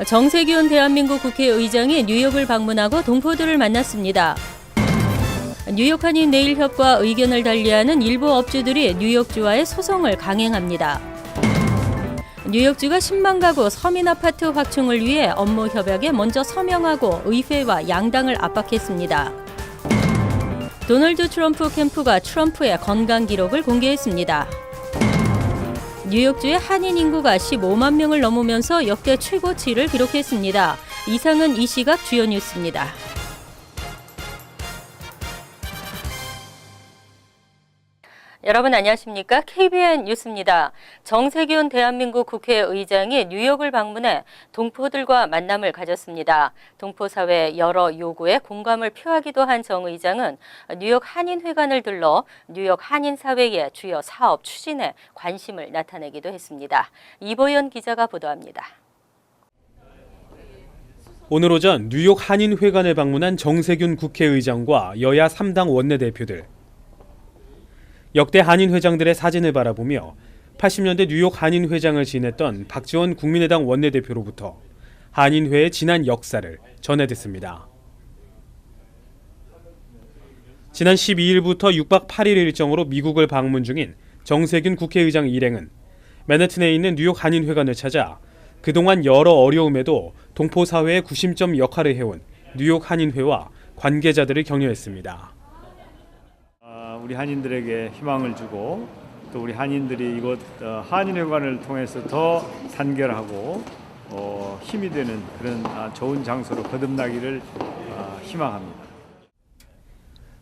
정세균 대한민국 국회의장이 뉴욕을 방문하고 동포들을 만났습니다. 뉴욕 한인 네일협과 의견을 달리하는 일부 업주들이 뉴욕주와의 소송을 강행합니다. 뉴욕주가 10만 가구 서민 아파트 확충을 위해 업무 협약에 먼저 서명하고 의회와 양당을 압박했습니다. 도널드 트럼프 캠프가 트럼프의 건강 기록을 공개했습니다. 뉴욕주의 한인 인구가 15만 명을 넘으면서 역대 최고치를 기록했습니다. 이상은 이 시각 주요 뉴스입니다. 여러분 안녕하십니까? KBN 뉴스입니다. 정세균 대한민국 국회의장이 뉴욕을 방문해 동포들과 만남을 가졌습니다. 동포 사회의 여러 요구에 공감을 표하기도 한 정 의장은 뉴욕 한인회관을 들러 뉴욕 한인사회의 주요 사업 추진에 관심을 나타내기도 했습니다. 이보연 기자가 보도합니다. 오늘 오전 뉴욕 한인회관을 방문한 정세균 국회의장과 여야 3당 원내대표들. 역대 한인회장들의 사진을 바라보며 80년대 뉴욕 한인회장을 지냈던 박지원 국민의당 원내대표로부터 한인회의 지난 역사를 전해 듣습니다. 지난 12일부터 6박 8일 일정으로 미국을 방문 중인 정세균 국회의장 일행은 맨해튼에 있는 뉴욕 한인회관을 찾아 그동안 여러 어려움에도 동포사회의 구심점 역할을 해온 뉴욕 한인회와 관계자들을 격려했습니다. 우리 한인들에게 희망을 주고 또 우리 한인들이 이곳 한인회관을 통해서 더 단결하고 힘이 되는 그런 좋은 장소로 거듭나기를 희망합니다.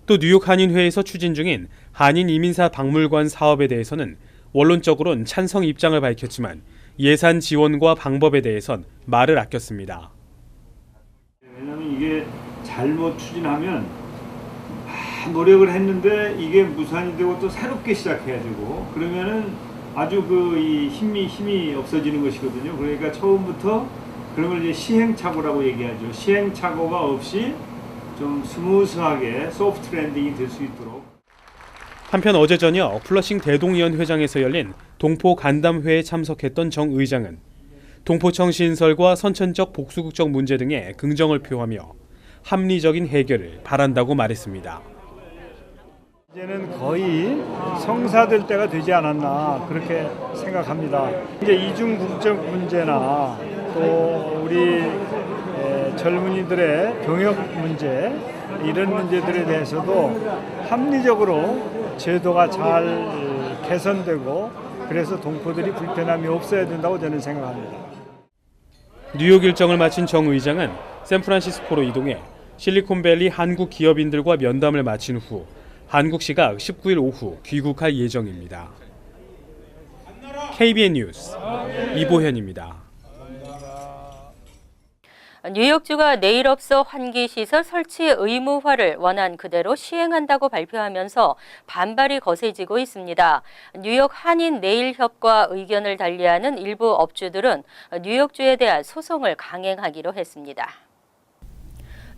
또 뉴욕 한인회에서 추진 중인 한인 이민사 박물관 사업에 대해서는 원론적으로는 찬성 입장을 밝혔지만 예산 지원과 방법에 대해선 말을 아꼈습니다. 왜냐하면 이게 잘못 추진하면 노력을 했는데 이게 무산이 되고 또 새롭게 시작해야 되고 그러면은 아주 이 힘이 없어지는 것이거든요. 그러니까 처음부터 그런 걸 이제 시행착오라고 얘기하죠. 시행착오가 없이 좀 스무스하게 소프트 랜딩이 될 수 있도록. 한편 어제 저녁 플러싱 대동위원 회장에서 열린 동포 간담회에 참석했던 정 의장은 동포청 신설과 선천적 복수국적 문제 등에 긍정을 표하며 합리적인 해결을 바란다고 말했습니다. 이제는 거의 성사될 때가 되지 않았나 그렇게 생각합니다. 이제 이중 국적 문제나 또 우리 젊은이들의 병역 문제 이런 문제들에 대해서도 합리적으로 제도가 잘 개선되고 그래서 동포들이 불편함이 없어야 된다고 저는 생각합니다. 뉴욕 일정을 마친 정 의장은 샌프란시스코로 이동해 실리콘밸리 한국 기업인들과 면담을 마친 후 한국 시각 19일 오후 귀국할 예정입니다. KBN 뉴스 이보현입니다. 뉴욕주가 네일업소 환기시설 설치 의무화를 원안 그대로 시행한다고 발표하면서 반발이 거세지고 있습니다. 뉴욕 한인 네일협과 의견을 달리하는 일부 업주들은 뉴욕주에 대한 소송을 강행하기로 했습니다.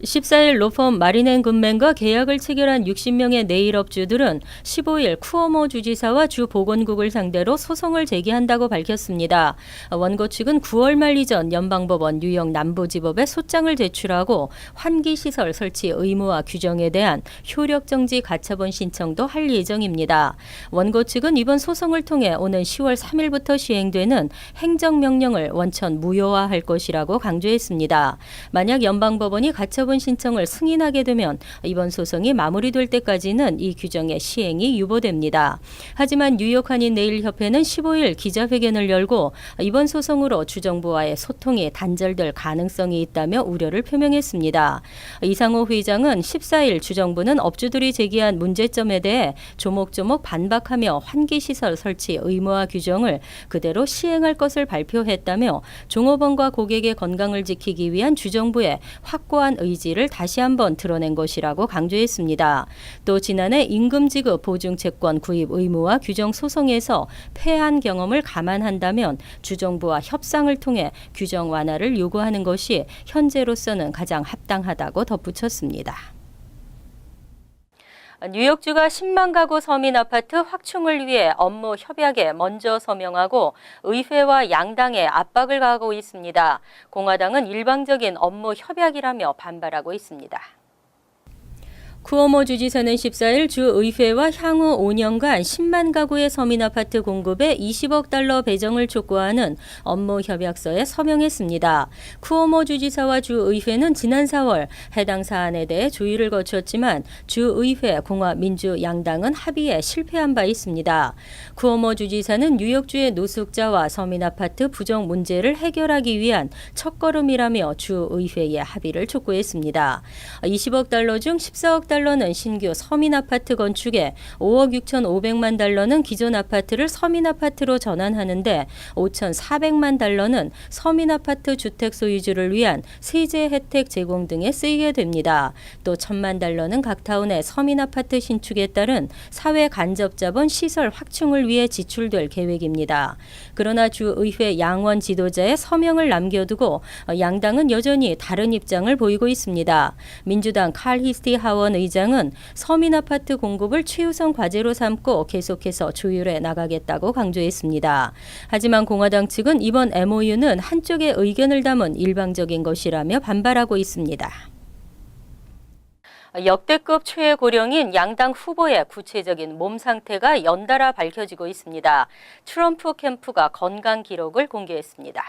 14일 로펌 마린앤굿맨과 계약을 체결한 60명의 네일업주들은 15일 쿠오모 주지사와 주 보건국을 상대로 소송을 제기한다고 밝혔습니다. 원고 측은 9월 말 이전 연방법원 뉴욕 남부지법에 소장을 제출하고 환기시설 설치 의무화 규정에 대한 효력정지 가처분 신청도 할 예정입니다. 원고 측은 이번 소송을 통해 오는 10월 3일부터 시행되는 행정명령을 원천 무효화할 것이라고 강조했습니다. 만약 연방법원이 가처분 신청을 승인하게 되면 이번 소송이 마무리될 때까지는 이 규정의 시행이 유보됩니다. 하지만 뉴욕 한인 네일협회는 15일 기자회견을 열고 이번 소송으로 주정부와의 소통이 단절될 가능성이 있다며 우려를 표명했습니다. 이상호 회장은 14일 주정부는 업주들이 제기한 문제점에 대해 조목조목 반박하며 환기시설 설치 의무화 규정을 그대로 시행할 것을 발표했다며 종업원과 고객의 건강을 지키기 위한 주정부의 확고한 의지를 다시 한번 드러낸 것이라고 강조했습니다. 또 지난해 임금지급 보증채권 구입 의무화 규정 소송에서 패한 경험을 감안한다면 주정부와 협상을 통해 규정 완화를 요구하는 것이 현재로서는 가장 합당하다고 덧붙였습니다. 뉴욕주가 10만 가구 서민 아파트 확충을 위해 업무 협약에 먼저 서명하고 의회와 양당에 압박을 가하고 있습니다. 공화당은 일방적인 업무 협약이라며 반발하고 있습니다. 쿠오모 주지사는 14일 주 의회와 향후 5년간 10만 가구의 서민 아파트 공급에 20억 달러 배정을 촉구하는 업무 협약서에 서명했습니다. 쿠오모 주지사와 주 의회는 지난 4월 해당 사안에 대해 조율을 거쳤지만 주 의회 공화 민주 양당은 합의에 실패한 바 있습니다. 쿠오모 주지사는 뉴욕주의 노숙자와 서민 아파트 부정 문제를 해결하기 위한 첫걸음이라며 주 의회의 합의를 촉구했습니다. 20억 달러 중 14억 달러는 신규 서민 아파트 건축에 5억 6,500만 달러는 기존 아파트를 서민 아파트로 전환하는데 5,400만 달러는 서민 아파트 주택 소유주를 위한 세제 혜택 제공 등에 쓰이게 됩니다. 또 1,000만 달러는 각 타운의 서민 아파트 신축에 따른 사회 간접 자본 시설 확충을 위해 지출될 계획입니다. 그러나 주 의회 양원 지도자의 서명을 남겨두고 양당은 여전히 다른 입장을 보이고 있습니다. 민주당 칼 히스티 하원 의장은 서민 아파트 공급을 최우선 과제로 삼고 계속해서 조율해 나가겠다고 강조했습니다. 하지만 공화당 측은 이번 MOU는 한쪽의 의견을 담은 일방적인 것이라며 반발하고 있습니다. 역대급 최고령인 양당 후보의 구체적인 몸 상태가 연달아 밝혀지고 있습니다. 트럼프 캠프가 건강 기록을 공개했습니다.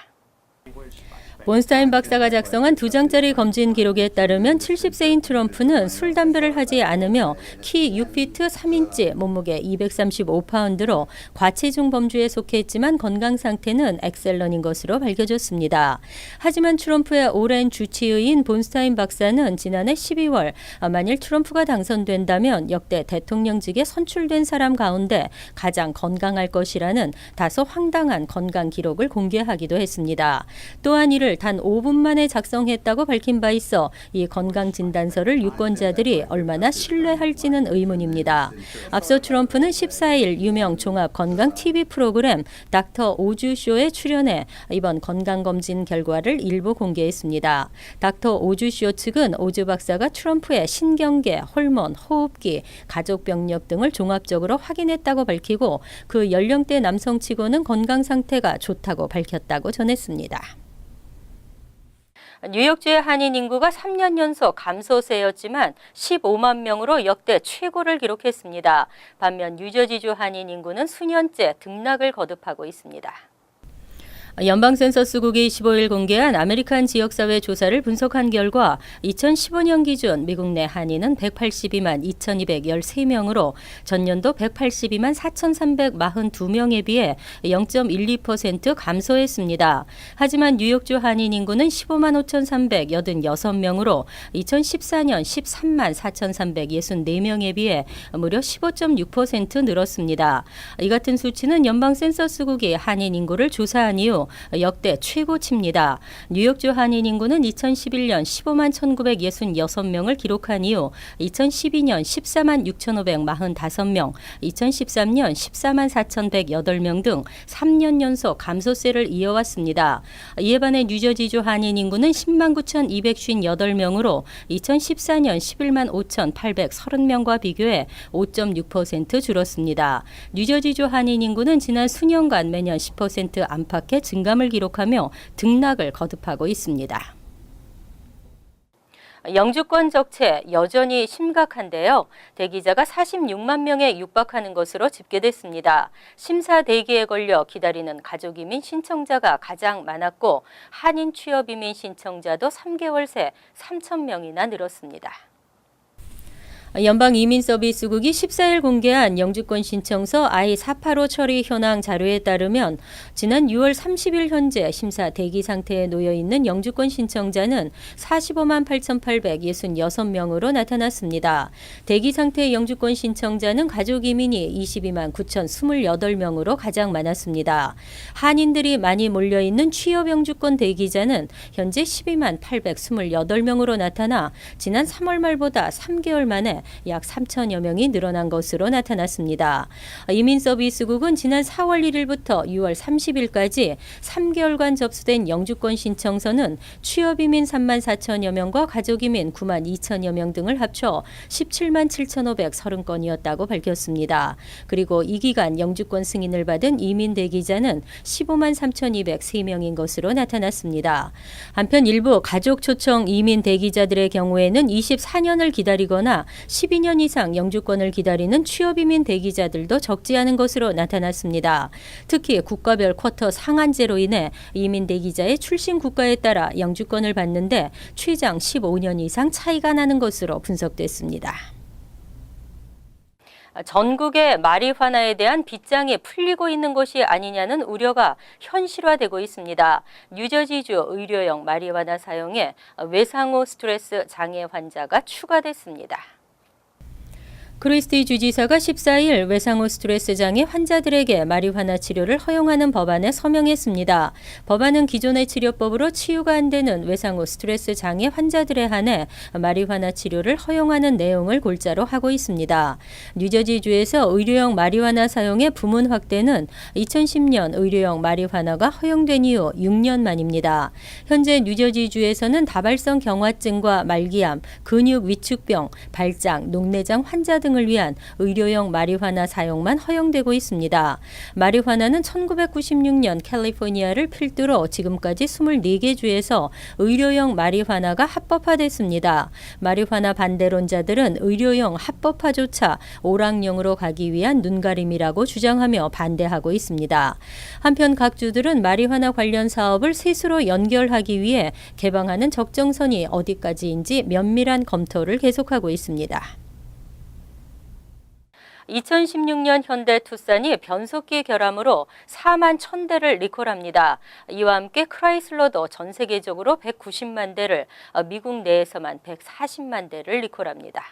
본스타인 박사가 작성한 2장짜리 검진 기록에 따르면 70세인 트럼프는 술, 담배를 하지 않으며 키 6피트 3인치, 몸무게 235파운드로 과체중 범주에 속해 있지만 건강 상태는 엑셀런인 것으로 밝혀졌습니다. 하지만 트럼프의 오랜 주치의인 본스타인 박사는 지난해 12월 만일 트럼프가 당선된다면 역대 대통령직에 선출된 사람 가운데 가장 건강할 것이라는 다소 황당한 건강 기록을 공개하기도 했습니다. 또한 이를 단 5분 만에 작성했다고 밝힌 바 있어 이 건강진단서를 유권자들이 얼마나 신뢰할지는 의문입니다. 앞서 트럼프는 14일 유명 종합 건강 TV 프로그램 닥터 오주쇼에 출연해 이번 건강검진 결과를 일부 공개했습니다. 닥터 오주쇼 측은 오주 박사가 트럼프의 신경계, 호르몬, 호흡기, 가족 병력 등을 종합적으로 확인했다고 밝히고 그 연령대 남성치고는 건강 상태가 좋다고 밝혔다고 전했습니다. 뉴욕주의 한인 인구가 3년 연속 감소세였지만 15만 명으로 역대 최고를 기록했습니다. 반면 뉴저지주 한인 인구는 수년째 등락을 거듭하고 있습니다. 연방센서스국이 15일 공개한 아메리칸 지역사회 조사를 분석한 결과 2015년 기준 미국 내 한인은 182만 2,213명으로 전년도 182만 4,342명에 비해 0.12% 감소했습니다. 하지만 뉴욕주 한인 인구는 15만 5,386명으로 2014년 13만 4,364명에 비해 무려 15.6% 늘었습니다. 이 같은 수치는 연방센서스국이 한인 인구를 조사한 이후 역대 최고치입니다. 뉴욕주 한인 인구는 2011년 15만 1,966명을 기록한 이후 2012년 14만 6,545명, 2013년 14만 4,108명 등 3년 연속 감소세를 이어왔습니다. 이에 반해 뉴저지주 한인 인구는 10만 9,258명으로 2014년 11만 5,830명과 비교해 5.6% 줄었습니다. 뉴저지주 한인 인구는 지난 수년간 매년 10% 안팎의 증감을 기록하며 등락을 거듭하고 있습니다. 영주권 적체 여전히 심각한데요. 대기자가 46만 명에 육박하는 것으로 집계됐습니다. 심사 대기에 걸려 기다리는 가족 이민 신청자가 가장 많았고 한인 취업 이민 신청자도 3개월 새 3천 명이나 늘었습니다. 연방이민서비스국이 14일 공개한 영주권 신청서 I-485 처리 현황 자료에 따르면 지난 6월 30일 현재 심사 대기 상태에 놓여 있는 영주권 신청자는 45만 8,866명으로 나타났습니다. 대기 상태의 영주권 신청자는 가족 이민이 22만 9,028명으로 가장 많았습니다. 한인들이 많이 몰려 있는 취업 영주권 대기자는 현재 12만 828명으로 나타나 지난 3월 말보다 3개월 만에 약 3천여 명이 늘어난 것으로 나타났습니다. 이민서비스국은 지난 4월 1일부터 6월 30일까지 3개월간 접수된 영주권 신청서는 취업이민 3만 4천여 명과 가족이민 9만 2천여 명 등을 합쳐 17만 7,530건이었다고 밝혔습니다. 그리고 이 기간 영주권 승인을 받은 이민 대기자는 15만 3,203명인 것으로 나타났습니다. 한편 일부 가족 초청 이민 대기자들의 경우에는 24년을 기다리거나 12년 이상 영주권을 기다리는 취업이민 대기자들도 적지 않은 것으로 나타났습니다. 특히 국가별 쿼터 상한제로 인해 이민 대기자의 출신 국가에 따라 영주권을 받는데 최장 15년 이상 차이가 나는 것으로 분석됐습니다. 전국의 마리화나에 대한 빗장이 풀리고 있는 것이 아니냐는 우려가 현실화되고 있습니다. 뉴저지주 의료용 마리화나 사용에 외상후 스트레스 장애 환자가 추가됐습니다. 크리스티 주지사가 14일 외상후 스트레스 장애 환자들에게 마리화나 치료를 허용하는 법안에 서명했습니다. 법안은 기존의 치료법으로 치유가 안 되는 외상후 스트레스 장애 환자들에 한해 마리화나 치료를 허용하는 내용을 골자로 하고 있습니다. 뉴저지주에서 의료용 마리화나 사용의 부문 확대는 2010년 의료용 마리화나가 허용된 이후 6년 만입니다. 현재 뉴저지주에서는 다발성 경화증과 말기암, 근육 위축병, 발작, 녹내장 환자 등을 위한 의료용 마리화나 사용만 허용되고 있습니다. 마리화나는 1996년 캘리포니아를 필두로 지금까지 24개 주에서 의료용 마리화나가 합법화됐습니다. 마리화나 반대론자들은 의료용 합법화조차 오락용으로 가기 위한 눈가림이라고 주장하며 반대하고 있습니다. 한편 각 주들은 마리화나 관련 사업을 셋으로 연결하기 위해 개방하는 적정선이 어디까지인지 면밀한 검토를 계속하고 있습니다. 2016년 현대 투싼이 변속기 결함으로 4만 1,000대를 리콜합니다. 이와 함께 크라이슬러도 전 세계적으로 190만 대를, 미국 내에서만 140만 대를 리콜합니다.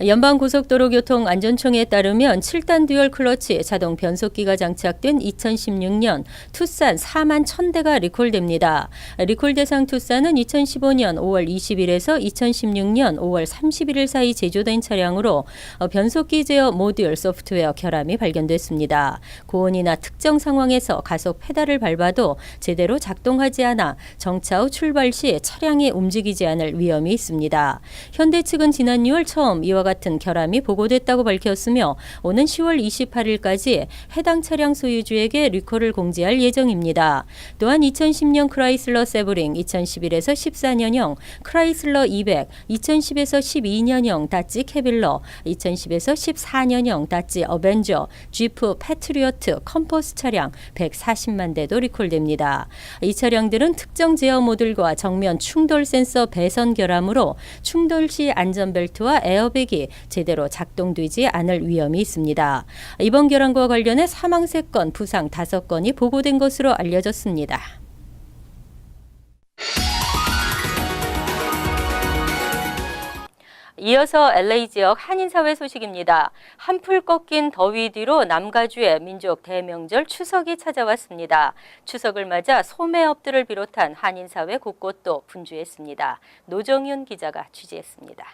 연방고속도로교통안전청에 따르면 7단 듀얼 클러치 자동 변속기가 장착된 2016년 투싼 4만 1,000대가 리콜됩니다. 리콜 대상 투싼은 2015년 5월 20일에서 2016년 5월 31일 사이 제조된 차량으로 변속기 제어 모듈 소프트웨어 결함이 발견됐습니다. 고온이나 특정 상황에서 가속 페달을 밟아도 제대로 작동하지 않아 정차 후 출발 시 차량이 움직이지 않을 위험이 있습니다. 현대 측은 지난 6월 처음 이와 같은 결함이 보고됐다고 밝혔으며 오는 10월 28일까지 해당 차량 소유주에게 리콜을 공지할 예정입니다. 또한 2010년 크라이슬러 세브링, 2011에서 14년형 크라이슬러 200, 2010에서 12년형 다찌 캐빌러, 2010에서 14년형 다찌 어벤져, 지프 패트리어트 컴포스 차량 140만 대도 리콜됩니다. 이 차량들은 특정 제어 모듈과 정면 충돌 센서 배선 결함으로 충돌 시 안전벨트와 에어백이 제대로 작동되지 않을 위험이 있습니다. 이번 결함과 관련해 사망 3건, 부상 5건이 보고된 것으로 알려졌습니다. 이어서 LA 지역 한인사회 소식입니다. 한풀 꺾인 더위 뒤로 남가주의 민족 대명절 추석이 찾아왔습니다. 추석을 맞아 소매업들을 비롯한 한인사회 곳곳도 분주했습니다. 노정윤 기자가 취재했습니다.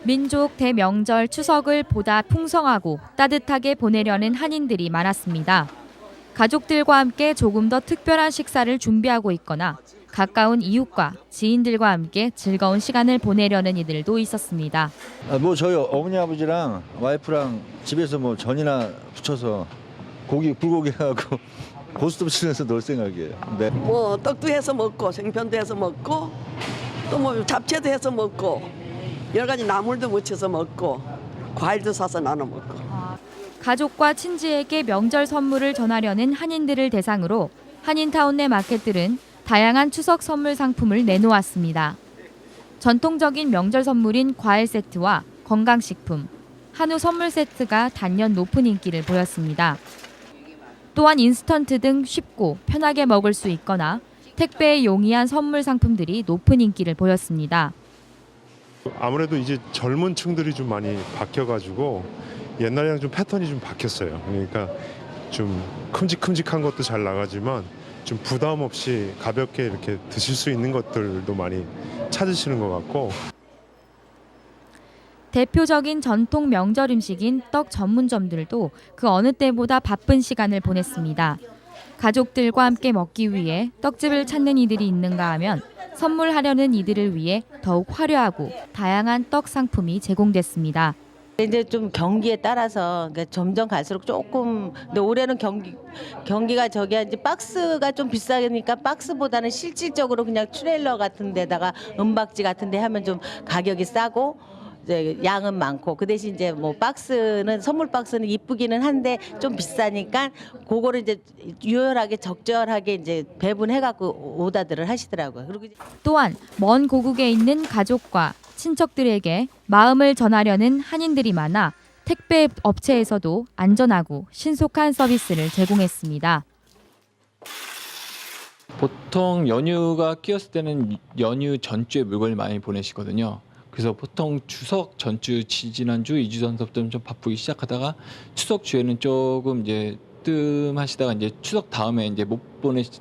민족 대명절 추석을 보다 풍성하고 따뜻하게 보내려는 한인들이 많았습니다. 가족들과 함께 조금 더 특별한 식사를 준비하고 있거나 가까운 이웃과 지인들과 함께 즐거운 시간을 보내려는 이들도 있었습니다. 저희 어머니 아버지랑 와이프랑 집에서 전이나 부쳐서 불고기 해갖고 고스톱 치면서 놀 생각이에요. 네. 떡도 해서 먹고 생편도 해서 먹고 또 잡채도 해서 먹고 여러 가지 나물도 무쳐서 먹고 과일도 사서 나눠 먹고. 가족과 친지에게 명절 선물을 전하려는 한인들을 대상으로 한인타운 내 마켓들은 다양한 추석 선물 상품을 내놓았습니다. 전통적인 명절 선물인 과일 세트와 건강식품, 한우 선물 세트가 단연 높은 인기를 보였습니다. 또한 인스턴트 등 쉽고 편하게 먹을 수 있거나 택배에 용이한 선물 상품들이 높은 인기를 보였습니다. 아무래도 이제 젊은 층들이 좀 많이 바뀌어가지고 옛날이랑 좀 패턴이 좀 바뀌었어요. 그러니까 좀 큼직큼직한 것도 잘 나가지만 좀 부담 없이 가볍게 이렇게 드실 수 있는 것들도 많이 찾으시는 것 같고. 대표적인 전통 명절 음식인 떡 전문점들도 그 어느 때보다 바쁜 시간을 보냈습니다. 가족들과 함께 먹기 위해 떡집을 찾는 이들이 있는가 하면 선물하려는 이들을 위해 더욱 화려하고 다양한 떡 상품이 제공됐습니다. 이제 좀 경기에 따라서 그러니까 점점 갈수록 조금 근데 올해는 경기가 저기 이제 박스가 좀 비싸니까 박스보다는 실질적으로 그냥 트레일러 같은 데다가 은박지 같은 데 하면 좀 가격이 싸고 이제 양은 많고 그 대신 이제 뭐 박스는 선물 박스는 이쁘기는 한데 좀 비싸니까 그거를 이제 유연하게 적절하게 이제 배분해 갖고 오다들을 하시더라고요. 그리고 또한 먼 고국에 있는 가족과 친척들에게 마음을 전하려는 한인들이 많아 택배 업체에서도 안전하고 신속한 서비스를 제공했습니다. 보통 연휴가 끼었을 때는 연휴 전주에 물건을 많이 보내시거든요. 그래서 보통 추석 전주 지난주 2주 전부터 좀 바쁘기 시작하다가 추석 주에는 조금 이제 뜸하시다가 이제 추석 다음에 이제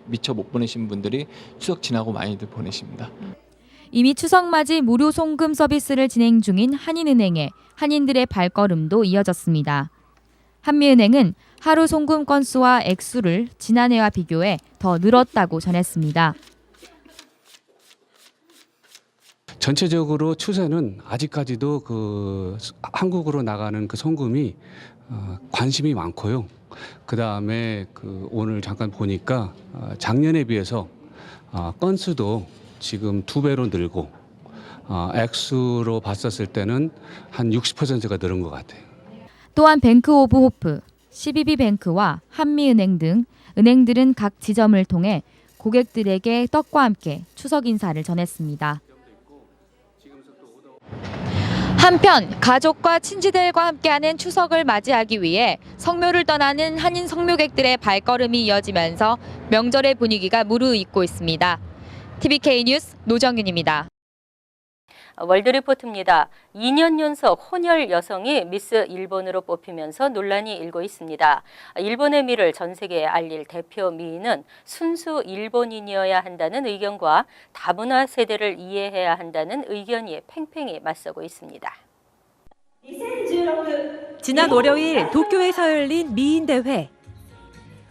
미처 못 보내신 분들이 추석 지나고 많이들 보내십니다. 이미 추석 맞이 무료 송금 서비스를 진행 중인 한인은행에 한인들의 발걸음도 이어졌습니다. 한미은행은 하루 송금 건수와 액수를 지난해와 비교해 더 늘었다고 전했습니다. 전체적으로 추세는 아직까지도 한국으로 나가는 송금이 관심이 많고요. 그 다음에 오늘 잠깐 보니까 작년에 비해서 건수도 지금 2배로 늘고 액수로 봤었을 때는 한 60%가 늘은 것 같아요. 또한 뱅크 오브 호프, CBB뱅크와 한미은행 등 은행들은 각 지점을 통해 고객들에게 떡과 함께 추석 인사를 전했습니다. 한편 가족과 친지들과 함께하는 추석을 맞이하기 위해 성묘를 떠나는 한인 성묘객들의 발걸음이 이어지면서 명절의 분위기가 무르익고 있습니다. TVK 뉴스 노정윤입니다. 월드리포트입니다. 2년 연속 혼혈 여성이 미스 일본으로 뽑히면서 논란이 일고 있습니다. 일본의 미를 전 세계에 알릴 대표 미인은 순수 일본인이어야 한다는 의견과 다문화 세대를 이해해야 한다는 의견이 팽팽히 맞서고 있습니다. 지난 월요일 도쿄에서 열린 미인 대회.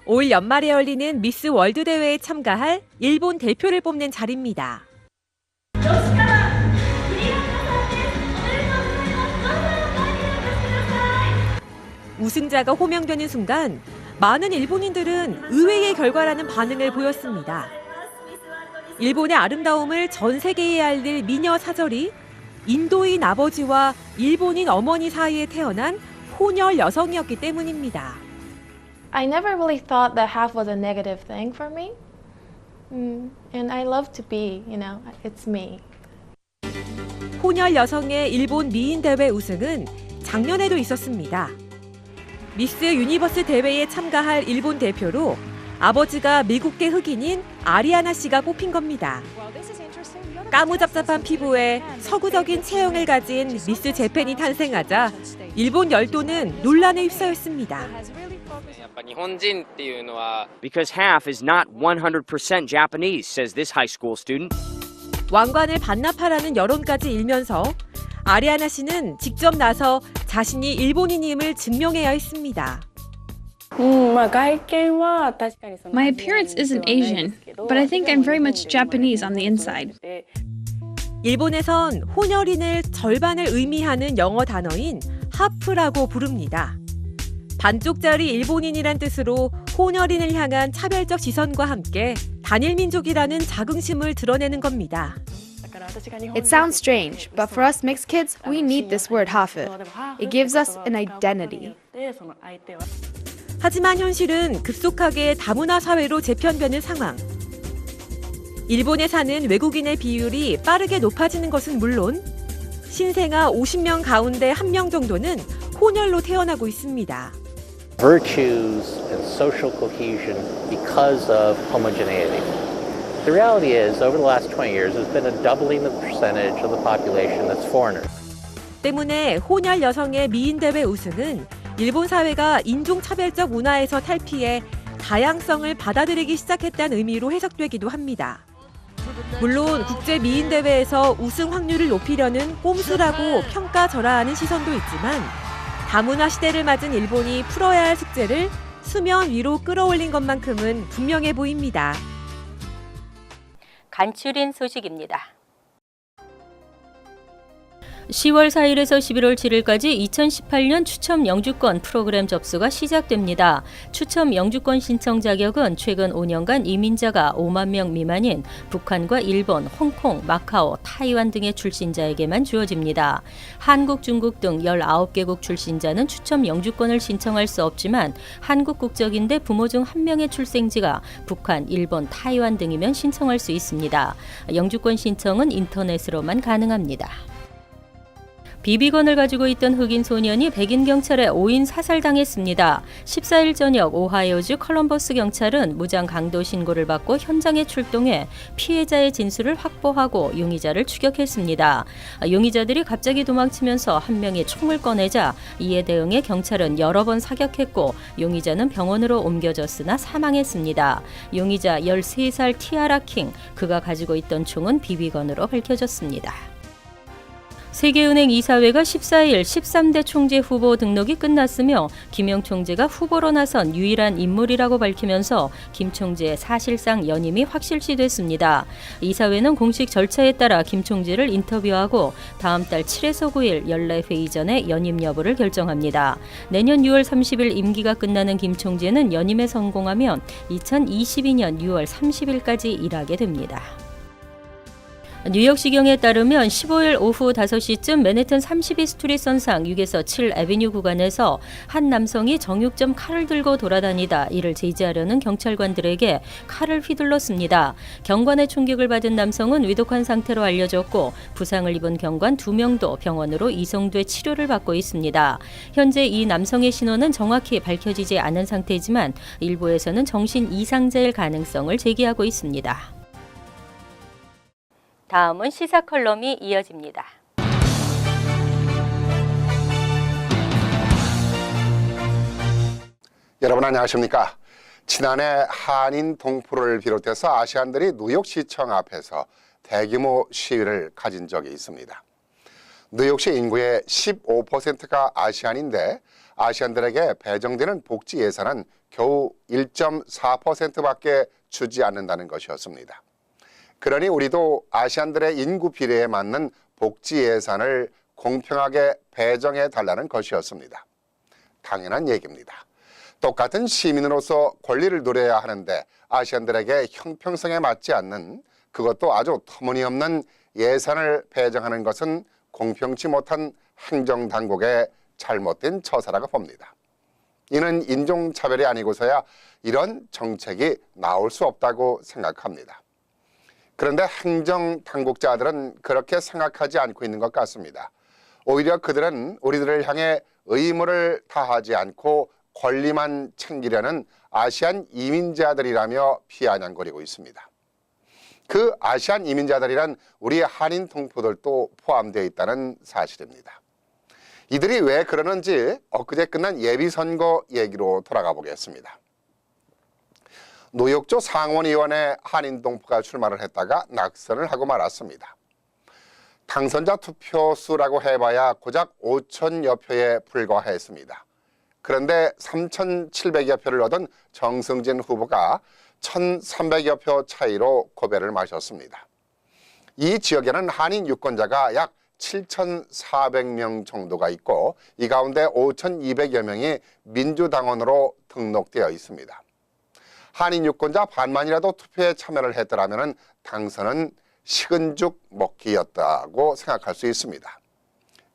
올 연말에 열리는 미스 월드 대회에 참가할 일본 대표를 뽑는 자리입니다. 우승자가 호명되는 순간 많은 일본인들은 의외의 결과라는 반응을 보였습니다. 일본의 아름다움을 전 세계에 알릴 미녀 사절이 인도인 아버지와 일본인 어머니 사이에 태어난 혼혈 여성이었기 때문입니다. I never really thought that half was a negative thing for me. And I love to be, it's me. 혼혈 여성의 일본 미인 대회 우승은 작년에도 있었습니다. 미스 유니버스 대회에 참가할 일본 대표로 아버지가 미국계 흑인인 아리아나 씨가 뽑힌 겁니다. 까무잡잡한 피부에 서구적인 체형을 가진 미스 재팬이 탄생하자 일본 열도는 논란에 휩싸였습니다. Because half is not 100% Japanese, says this high school student. 왕관을 반납하라는 여론까지 일면서 아리아나 씨는 직접 나서 자신이 일본인임을 증명해야 했습니다. My appearance isn't Asian, but I think I'm very much Japanese on the inside. 일본에선 혼혈인을 절반을 의미하는 영어 단어인 하프라고 부릅니다. 반쪽짜리 일본인이란 뜻으로 혼혈인을 향한 차별적 시선과 함께 단일 민족이라는 자긍심을 드러내는 겁니다. It sounds strange, but for us mixed kids, we need this word hafu. It gives us an identity. 하지만 현실은 급속하게 다문화 사회로 재편되는 상황. 일본에 사는 외국인의 비율이 빠르게 높아지는 것은 물론 신생아 50명 가운데 1명 정도는 혼혈로 태어나고 있습니다. Virtues and social cohesion because of homogeneity. The reality is, over the last 20 years, there's been a doubling of the percentage of the population that's foreigners. 때문에 혼혈 여성의 미인 대회 우승은 일본 사회가 인종차별적 문화에서 탈피해 다양성을 받아들이기 시작했다는 의미로 해석되기도 합니다. 물론 국제 미인 대회에서 우승 확률을 높이려는 꼼수라고 평가절하하는 시선도 있지만 다문화 시대를 맞은 일본이 풀어야 할 숙제를 수면 위로 끌어올린 것만큼은 분명해 보입니다. 간추린 소식입니다. 10월 4일에서 11월 7일까지 2018년 추첨 영주권 프로그램 접수가 시작됩니다. 추첨 영주권 신청 자격은 최근 5년간 이민자가 5만 명 미만인 북한과 일본, 홍콩, 마카오, 타이완 등의 출신자에게만 주어집니다. 한국, 중국 등 19개국 출신자는 추첨 영주권을 신청할 수 없지만 한국 국적인데 부모 중 한 명의 출생지가 북한, 일본, 타이완 등이면 신청할 수 있습니다. 영주권 신청은 인터넷으로만 가능합니다. 비비건을 가지고 있던 흑인 소년이 백인 경찰에 오인 사살당했습니다. 14일 저녁 오하이오주 컬럼버스 경찰은 무장 강도 신고를 받고 현장에 출동해 피해자의 진술을 확보하고 용의자를 추격했습니다. 용의자들이 갑자기 도망치면서 한 명이 총을 꺼내자 이에 대응해 경찰은 여러 번 사격했고 용의자는 병원으로 옮겨졌으나 사망했습니다. 용의자 13살 티아라 킹, 그가 가지고 있던 총은 비비건으로 밝혀졌습니다. 세계은행 이사회가 14일 13대 총재 후보 등록이 끝났으며 김영 총재가 후보로 나선 유일한 인물이라고 밝히면서 김 총재의 사실상 연임이 확실시됐습니다. 이사회는 공식 절차에 따라 김 총재를 인터뷰하고 다음 달 7에서 9일 연례 회의 전에 연임 여부를 결정합니다. 내년 6월 30일 임기가 끝나는 김 총재는 연임에 성공하면 2022년 6월 30일까지 일하게 됩니다. 뉴욕시경에 따르면 15일 오후 5시쯤 맨해튼 32 스트리트 선상 6에서 7 애비뉴 구간에서 한 남성이 정육점 칼을 들고 돌아다니다 이를 제지하려는 경찰관들에게 칼을 휘둘렀습니다. 경관의 총격을 받은 남성은 위독한 상태로 알려졌고 부상을 입은 경관 2명도 병원으로 이송돼 치료를 받고 있습니다. 현재 이 남성의 신원은 정확히 밝혀지지 않은 상태지만 일부에서는 정신 이상자일 가능성을 제기하고 있습니다. 다음은 시사 컬럼이 이어집니다. 여러분 안녕하십니까? 지난해 한인 동포를 비롯해서 아시안들이 뉴욕시청 앞에서 대규모 시위를 가진 적이 있습니다. 뉴욕시 인구의 15%가 아시안인데 아시안들에게 배정되는 복지 예산은 겨우 1.4%밖에 주지 않는다는 것이었습니다. 그러니 우리도 아시안들의 인구 비례에 맞는 복지 예산을 공평하게 배정해 달라는 것이었습니다. 당연한 얘기입니다. 똑같은 시민으로서 권리를 누려야 하는데 아시안들에게 형평성에 맞지 않는, 그것도 아주 터무니없는 예산을 배정하는 것은 공평치 못한 행정당국의 잘못된 처사라고 봅니다. 이는 인종차별이 아니고서야 이런 정책이 나올 수 없다고 생각합니다. 그런데 행정당국자들은 그렇게 생각하지 않고 있는 것 같습니다. 오히려 그들은 우리들을 향해 의무를 다하지 않고 권리만 챙기려는 아시안 이민자들이라며 비아냥거리고 있습니다. 그 아시안 이민자들이란 우리 한인 동포들도 포함되어 있다는 사실입니다. 이들이 왜 그러는지 엊그제 끝난 예비선거 얘기로 돌아가 보겠습니다. 뉴욕주 상원의원에 한인 동포가 출마를 했다가 낙선을 하고 말았습니다. 당선자 투표수라고 해봐야 고작 5천여 표에 불과했습니다. 그런데 3,700여 표를 얻은 정승진 후보가 1,300여 표 차이로 고배를 마셨습니다. 이 지역에는 한인 유권자가 약 7,400명 정도가 있고 이 가운데 5,200여 명이 민주당원으로 등록되어 있습니다. 한인 유권자 반만이라도 투표에 참여를 했더라면 당선은 식은 죽 먹기였다고 생각할 수 있습니다.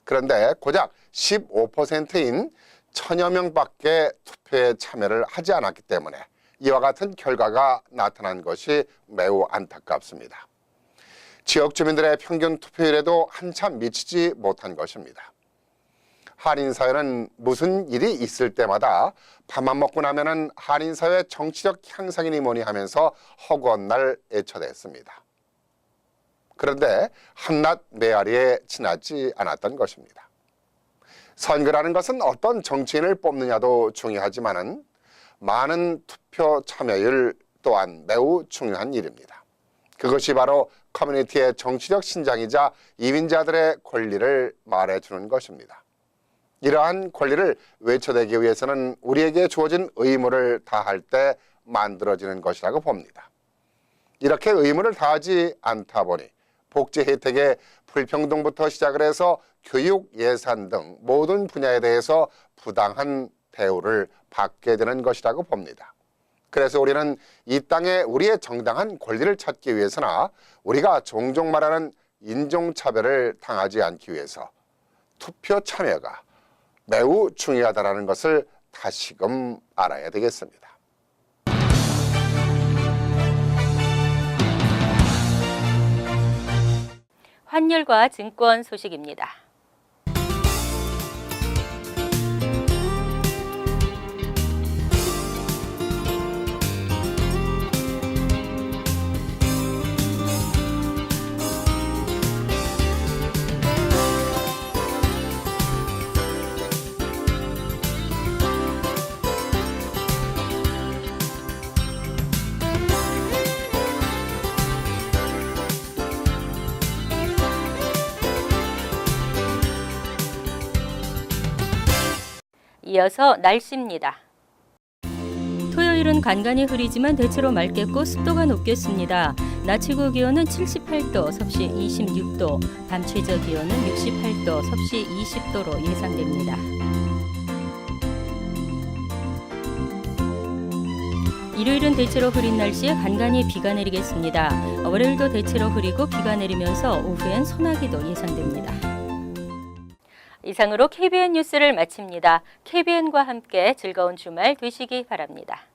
그런데 고작 15%인 1,000여 명밖에 투표에 참여를 하지 않았기 때문에 이와 같은 결과가 나타난 것이 매우 안타깝습니다. 지역 주민들의 평균 투표율에도 한참 미치지 못한 것입니다. 한인사회는 무슨 일이 있을 때마다 밥만 먹고 나면은 한인사회 정치적 향상이니 뭐니 하면서 허구한 날 애쳐댔습니다. 그런데 한낱 메아리에 지나지 않았던 것입니다. 선거라는 것은 어떤 정치인을 뽑느냐도 중요하지만은 많은 투표 참여율 또한 매우 중요한 일입니다. 그것이 바로 커뮤니티의 정치적 신장이자 이민자들의 권리를 말해주는 것입니다. 이러한 권리를 외쳐내기 위해서는 우리에게 주어진 의무를 다할 때 만들어지는 것이라고 봅니다. 이렇게 의무를 다하지 않다 보니 복지 혜택의 불평등부터 시작을 해서 교육 예산 등 모든 분야에 대해서 부당한 대우를 받게 되는 것이라고 봅니다. 그래서 우리는 이 땅에 우리의 정당한 권리를 찾기 위해서나 우리가 종종 말하는 인종차별을 당하지 않기 위해서 투표 참여가 매우 중요하다는 것을 다시금 알아야 되겠습니다. 환율과 증권 소식입니다. 이어서 날씨입니다. 토요일은 간간히 흐리지만 대체로 맑겠고 습도가 높겠습니다. 낮 최고 기온은 78도, 섭씨 26도, 밤 최저 기온은 68도, 섭씨 20도로 예상됩니다. 일요일은 대체로 흐린 날씨에 간간히 비가 내리겠습니다. 월요일도 대체로 흐리고 비가 내리면서 오후엔 소나기도 예상됩니다. 이상으로 KBN 뉴스를 마칩니다. KBN과 함께 즐거운 주말 되시기 바랍니다.